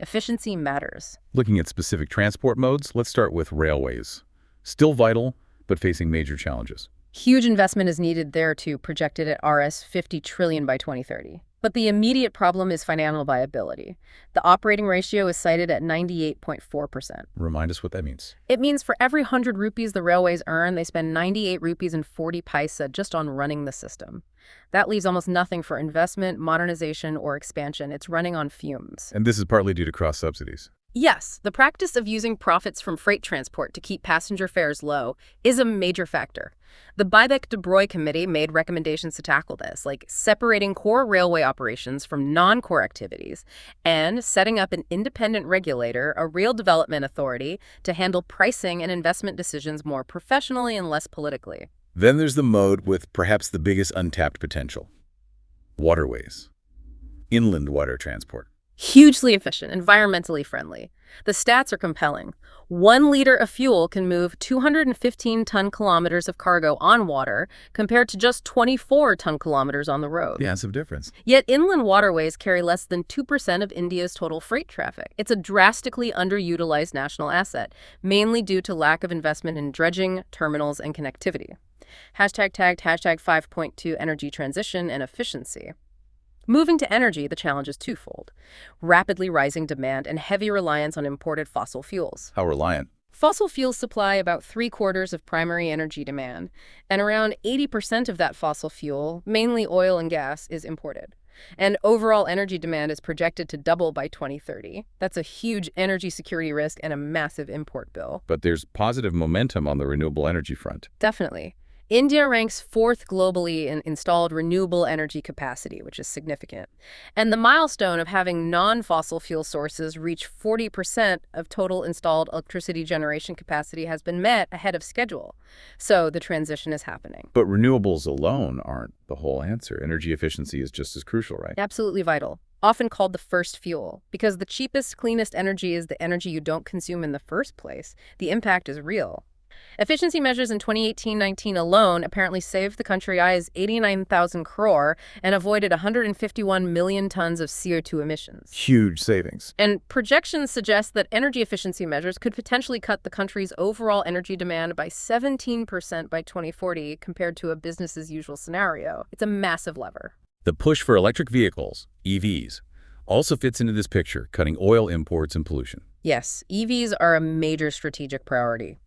Efficiency matters. Looking at specific transport modes, let's start with railways. Still vital, but facing major challenges. Huge investment is needed there too, projected at Rs 50 trillion by 2030. But the immediate problem is financial viability. The operating ratio is cited at 98.4%. Remind us what that means. It means for every 100 rupees the railways earn, they spend 98 rupees and 40 paisa just on running the system. That leaves almost nothing for investment, modernization, or expansion. It's running on fumes. And this is partly due to cross-subsidies. Yes, the practice of using profits from freight transport to keep passenger fares low is a major factor. The Bibek-de Broye Committee made recommendations to tackle this, like separating core railway operations from non-core activities and setting up an independent regulator, a real development authority, to handle pricing and investment decisions more professionally and less politically. Then there's the mode with perhaps the biggest untapped potential. Waterways. Inland water transport. Hugely efficient, environmentally friendly. The stats are compelling. 1 liter of fuel can move 215 ton-kilometers of cargo on water compared to just 24 ton-kilometers on the road. Massive difference. Yet inland waterways carry less than 2% of India's total freight traffic. It's a drastically underutilized national asset, mainly due to lack of investment in dredging, terminals, and connectivity. #5.2 energy transition and efficiency. Moving to energy, the challenge is twofold: rapidly rising demand and heavy reliance on imported fossil fuels. How reliant? Fossil fuels supply about 3/4 of primary energy demand, and around 80% of that fossil fuel, mainly oil and gas, is imported. And overall energy demand is projected to double by 2030. That's a huge energy security risk and a massive import bill. But there's positive momentum on the renewable energy front. Definitely. India ranks 4th globally in installed renewable energy capacity, which is significant. And the milestone of having non-fossil fuel sources reach 40% of total installed electricity generation capacity has been met ahead of schedule. So the transition is happening. But renewables alone aren't the whole answer. Energy efficiency is just as crucial, right? Absolutely vital. Often called the first fuel, because the cheapest, cleanest energy is the energy you don't consume in the first place. The impact is real. Efficiency measures in 2018-19 alone apparently saved the country Rs 89,000 crore and avoided 151 million tons of CO2 emissions. Huge savings. And projections suggest that energy efficiency measures could potentially cut the country's overall energy demand by 17% by 2040 compared to a business-as-usual scenario. It's a massive lever. The push for electric vehicles, EVs, also fits into this picture, cutting oil imports and pollution. Yes, EVs are a major strategic priority.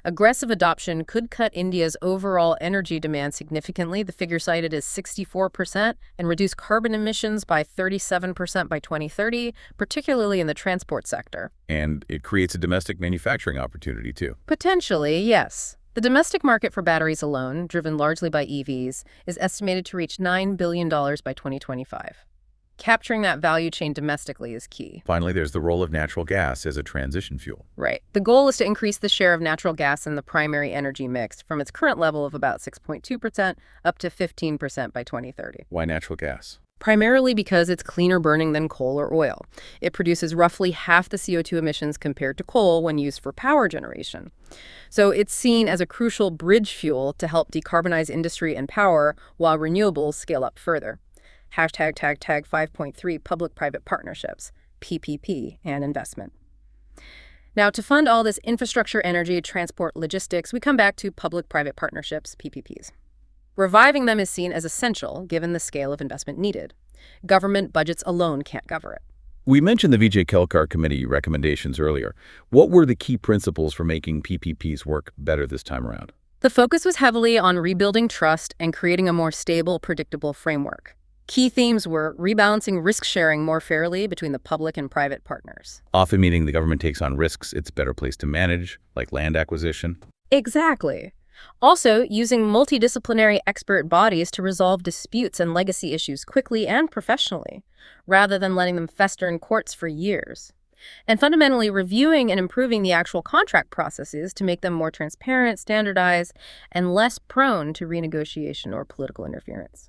Aggressive adoption could cut India's overall energy demand significantly. The figure cited is 64%, and reduce carbon emissions by 37% by 2030, particularly in the transport sector. And it creates a domestic manufacturing opportunity, too. Potentially, yes. The domestic market for batteries alone, driven largely by EVs, is estimated to reach $9 billion by 2025. Capturing that value chain domestically is key. Finally, there's the role of natural gas as a transition fuel. Right. The goal is to increase the share of natural gas in the primary energy mix from its current level of about 6.2% up to 15% by 2030. Why natural gas? Primarily because it's cleaner burning than coal or oil. It produces roughly half the CO2 emissions compared to coal when used for power generation. So it's seen as a crucial bridge fuel to help decarbonize industry and power while renewables scale up further. #5.3 public-private partnerships, PPP, and investment. Now, to fund all this infrastructure, energy, transport, logistics, we come back to public-private partnerships, PPPs. Reviving them is seen as essential given the scale of investment needed. Government budgets alone can't cover it. We mentioned the Vijay Kelkar Committee recommendations earlier. What were the key principles for making PPPs work better this time around? The focus was heavily on rebuilding trust and creating a more stable, predictable framework. Key themes were rebalancing risk sharing more fairly between the public and private partners. Often meaning the government takes on risks it's better placed to manage, like land acquisition. Exactly. Also, using multidisciplinary expert bodies to resolve disputes and legacy issues quickly and professionally, rather than letting them fester in courts for years. And fundamentally reviewing and improving the actual contract processes to make them more transparent, standardized, and less prone to renegotiation or political interference.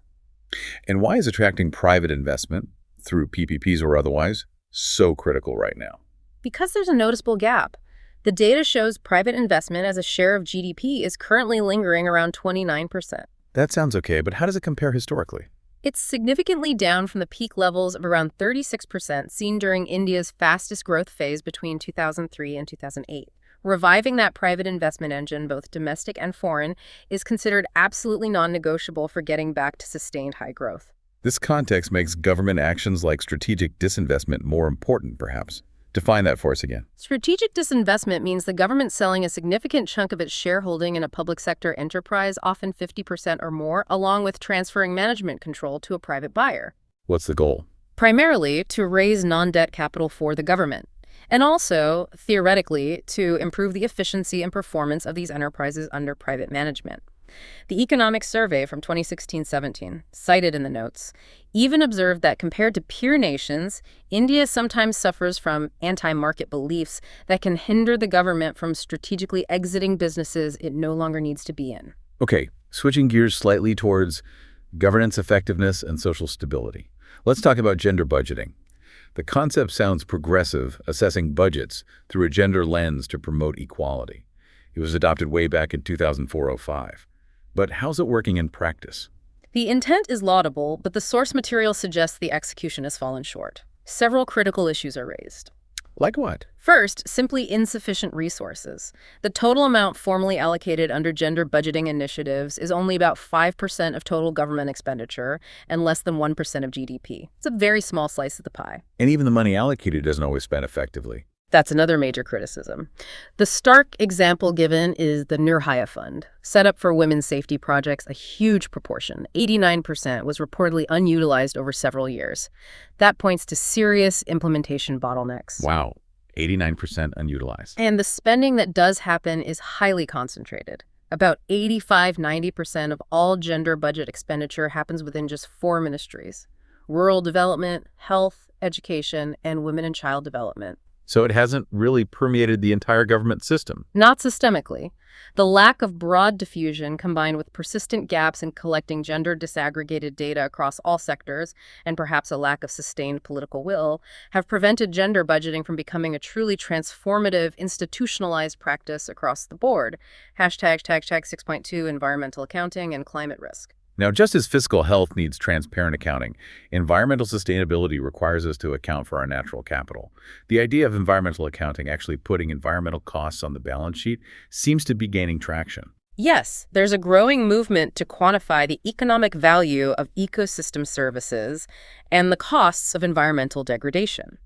And why is attracting private investment, through PPPs or otherwise, so critical right now? Because there's a noticeable gap. The data shows private investment as a share of GDP is currently lingering around 29%. That sounds okay, but how does it compare historically? It's significantly down from the peak levels of around 36% seen during India's fastest growth phase between 2003 and 2008. Reviving that private investment engine, both domestic and foreign, is considered absolutely non-negotiable for getting back to sustained high growth. This context makes government actions like strategic disinvestment more important, perhaps. Define that for us again. Strategic disinvestment means the government selling a significant chunk of its shareholding in a public sector enterprise, often 50% or more, along with transferring management control to a private buyer. What's the goal? Primarily to raise non-debt capital for the government, and also, theoretically, to improve the efficiency and performance of these enterprises under private management. The Economic Survey from 2016-17, cited in the notes, even observed that compared to peer nations, India sometimes suffers from anti-market beliefs that can hinder the government from strategically exiting businesses it no longer needs to be in. Okay, switching gears slightly towards governance effectiveness and social stability. Let's talk about gender budgeting. The concept sounds progressive, assessing budgets through a gender lens to promote equality. It was adopted way back in 2004-05. But how's it working in practice? The intent is laudable, but the source material suggests the execution has fallen short. Several critical issues are raised. Like what? First, simply insufficient resources. The total amount formally allocated under gender budgeting initiatives is only about 5% of total government expenditure and less than 1% of GDP. It's a very small slice of the pie. And even the money allocated doesn't always spend effectively. That's another major criticism. The stark example given is the Nirhaya Fund. Set up for women's safety projects, a huge proportion, 89%, was reportedly unutilized over several years. That points to serious implementation bottlenecks. Wow, 89% unutilized. And the spending that does happen is highly concentrated. About 85–90% of all gender budget expenditure happens within just 4 ministries: rural development, health, education, and women and child development. So it hasn't really permeated the entire government system. Not systemically. The lack of broad diffusion combined with persistent gaps in collecting gender disaggregated data across all sectors and perhaps a lack of sustained political will have prevented gender budgeting from becoming a truly transformative, institutionalized practice across the board. Hashtag 6.2 environmental accounting and climate risk. Now, just as fiscal health needs transparent accounting, environmental sustainability requires us to account for our natural capital. The idea of environmental accounting actually putting environmental costs on the balance sheet seems to be gaining traction. Yes, there's a growing movement to quantify the economic value of ecosystem services and the costs of environmental degradation.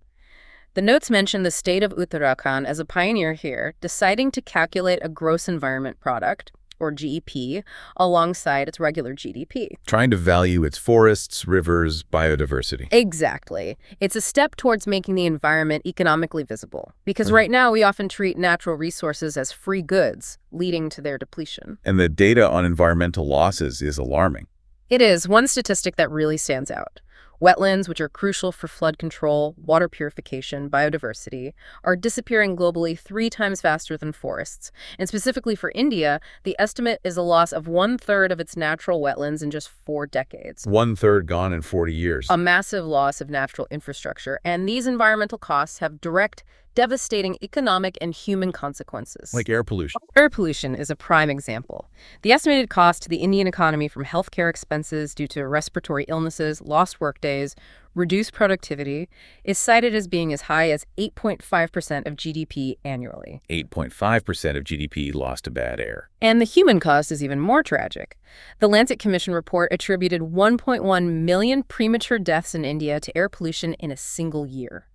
The notes mention the state of Uttarakhand as a pioneer here, deciding to calculate a gross environment product, or GEP, alongside its regular GDP. Trying to value its forests, rivers, biodiversity. Exactly. It's a step towards making the environment economically visible, because right now we often treat natural resources as free goods, leading to their depletion. And the data on environmental losses is alarming. It is. One statistic that really stands out. Wetlands, which are crucial for flood control, water purification, biodiversity, are disappearing globally 3 times faster than forests. And specifically for India, the estimate is a loss of 1/3 of its natural wetlands in just 4 decades. 1/3 gone in 40 years. A massive loss of natural infrastructure. And these environmental costs have direct, devastating economic and human consequences. Like air pollution. Air pollution is a prime example. The estimated cost to the Indian economy from healthcare expenses due to respiratory illnesses, lost workdays, reduced productivity is cited as being as high as 8.5% of GDP annually. 8.5% of GDP lost to bad air. And the human cost is even more tragic. The Lancet Commission report attributed 1.1 million premature deaths in India to air pollution in a single year.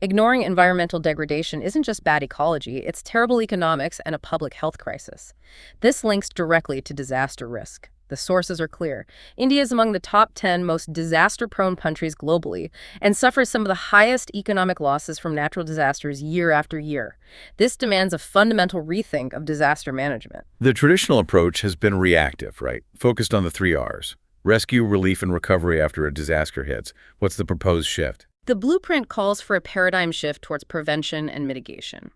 Ignoring environmental degradation isn't just bad ecology, it's terrible economics and a public health crisis. This links directly to disaster risk. The sources are clear. India is among the top 10 most disaster-prone countries globally and suffers some of the highest economic losses from natural disasters year after year. This demands a fundamental rethink of disaster management. The traditional approach has been reactive, right? Focused on the 3 Rs. Rescue, relief, and recovery after a disaster hits. What's the proposed shift? The blueprint calls for a paradigm shift towards prevention and mitigation,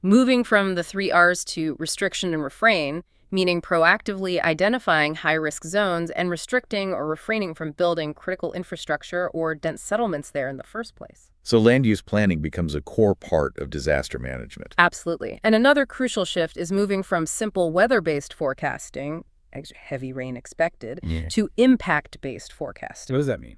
moving from the 3 Rs to restriction and refrain, meaning proactively identifying high-risk zones and restricting or refraining from building critical infrastructure or dense settlements there in the first place. So land use planning becomes a core part of disaster management. Absolutely. And another crucial shift is moving from simple weather-based forecasting, heavy rain expected, to impact-based forecasting. What does that mean?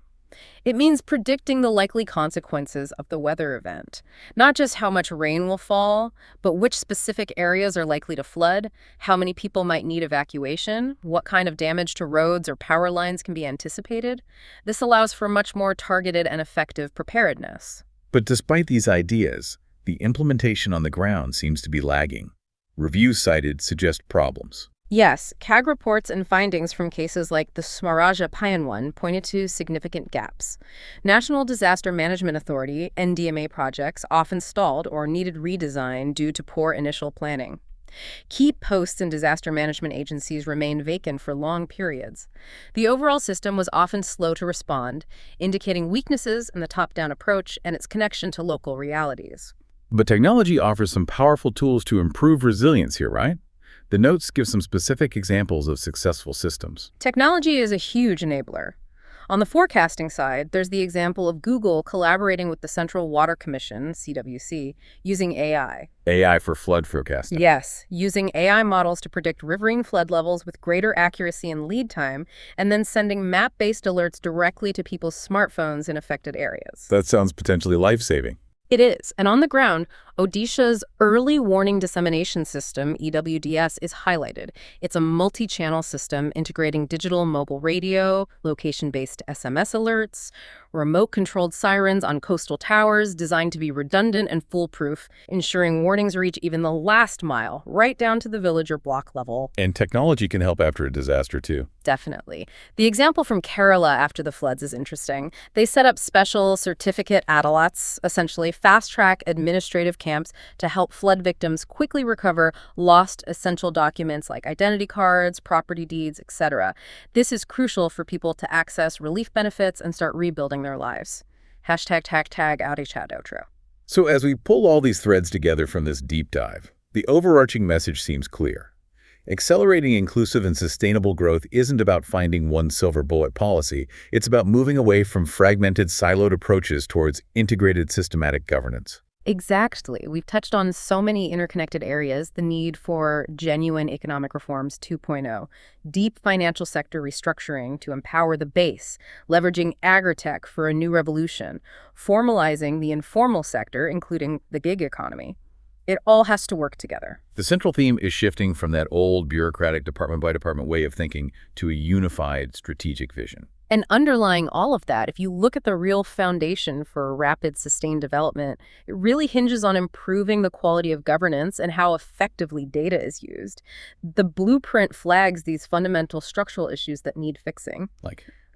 It means predicting the likely consequences of the weather event. Not just how much rain will fall, but which specific areas are likely to flood, how many people might need evacuation, what kind of damage to roads or power lines can be anticipated. This allows for much more targeted and effective preparedness. But despite these ideas, the implementation on the ground seems to be lagging. Reviews cited suggest problems. Yes, CAG reports and findings from cases like the Smaraja Payan one pointed to significant gaps. National Disaster Management Authority, NDMA projects often stalled or needed redesign due to poor initial planning. Key posts in disaster management agencies remained vacant for long periods. The overall system was often slow to respond, indicating weaknesses in the top-down approach and its connection to local realities. But technology offers some powerful tools to improve resilience here, right? The notes give some specific examples of successful systems. Technology is a huge enabler. On the forecasting side, there's the example of Google collaborating with the Central Water Commission, CWC, using AI. AI for flood forecasting. Yes, using AI models to predict riverine flood levels with greater accuracy and lead time, and then sending map-based alerts directly to people's smartphones in affected areas. That sounds potentially life-saving. It is. And on the ground, Odisha's Early Warning Dissemination System, EWDS, is highlighted. It's a multi-channel system integrating digital mobile radio, location-based SMS alerts, remote-controlled sirens on coastal towers designed to be redundant and foolproof, ensuring warnings reach even the last mile, right down to the village or block level. And technology can help after a disaster, too. Definitely. The example from Kerala after the floods is interesting. They set up special certificate adalats, essentially fast-track administrative camps to help flood victims quickly recover lost essential documents like identity cards, property deeds, etc. This is crucial for people to access relief benefits and start rebuilding their lives. Hashtag Audi chat outro. So as we pull all these threads together from this deep dive, the overarching message seems clear. Accelerating inclusive and sustainable growth isn't about finding one silver bullet policy. It's about moving away from fragmented, siloed approaches towards integrated, systematic governance. Exactly. We've touched on so many interconnected areas: the need for genuine economic reforms 2.0, deep financial sector restructuring to empower the base, leveraging agritech for a new revolution, formalizing the informal sector, including the gig economy. It all has to work together. The central theme is shifting from that old bureaucratic department-by-department way of thinking to a unified strategic vision. And underlying all of that, if you look at the real foundation for rapid, sustained development, it really hinges on improving the quality of governance and how effectively data is used. The blueprint flags these fundamental structural issues that need fixing.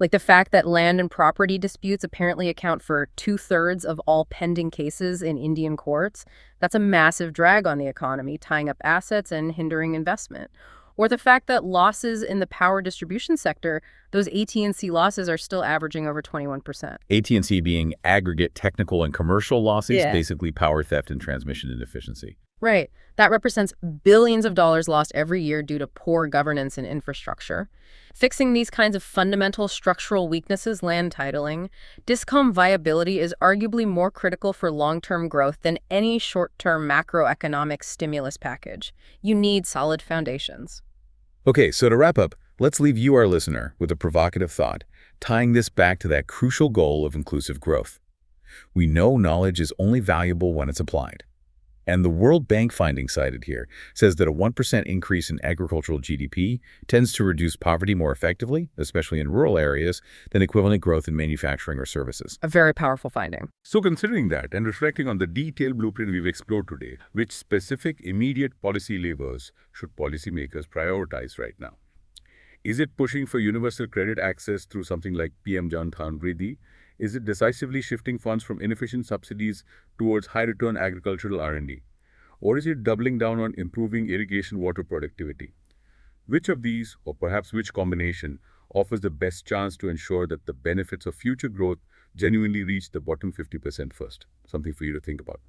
Like the fact that land and property disputes apparently account for 2/3 of all pending cases in Indian courts. That's a massive drag on the economy, tying up assets and hindering investment. Or the fact that losses in the power distribution sector, those AT&C losses are still averaging over 21%. AT&C being aggregate technical and commercial losses, basically power theft and transmission inefficiency. Right. That represents billions of dollars lost every year due to poor governance and infrastructure. Fixing these kinds of fundamental structural weaknesses, land titling, discom viability is arguably more critical for long-term growth than any short-term macroeconomic stimulus package. You need solid foundations. Okay, so to wrap up, let's leave you, our listener, with a provocative thought, tying this back to that crucial goal of inclusive growth. We know knowledge is only valuable when it's applied. And the World Bank finding cited here says that a 1% increase in agricultural GDP tends to reduce poverty more effectively, especially in rural areas, than equivalent growth in manufacturing or services. A very powerful finding. So considering that and reflecting on the detailed blueprint we've explored today, which specific immediate policy levers should policymakers prioritize right now? Is it pushing for universal credit access through something like PM Jan Dhan Riddhi? Is it decisively shifting funds from inefficient subsidies towards high-return agricultural R&D? Or is it doubling down on improving irrigation water productivity? Which of these, or perhaps which combination, offers the best chance to ensure that the benefits of future growth genuinely reach the bottom 50% first? Something for you to think about.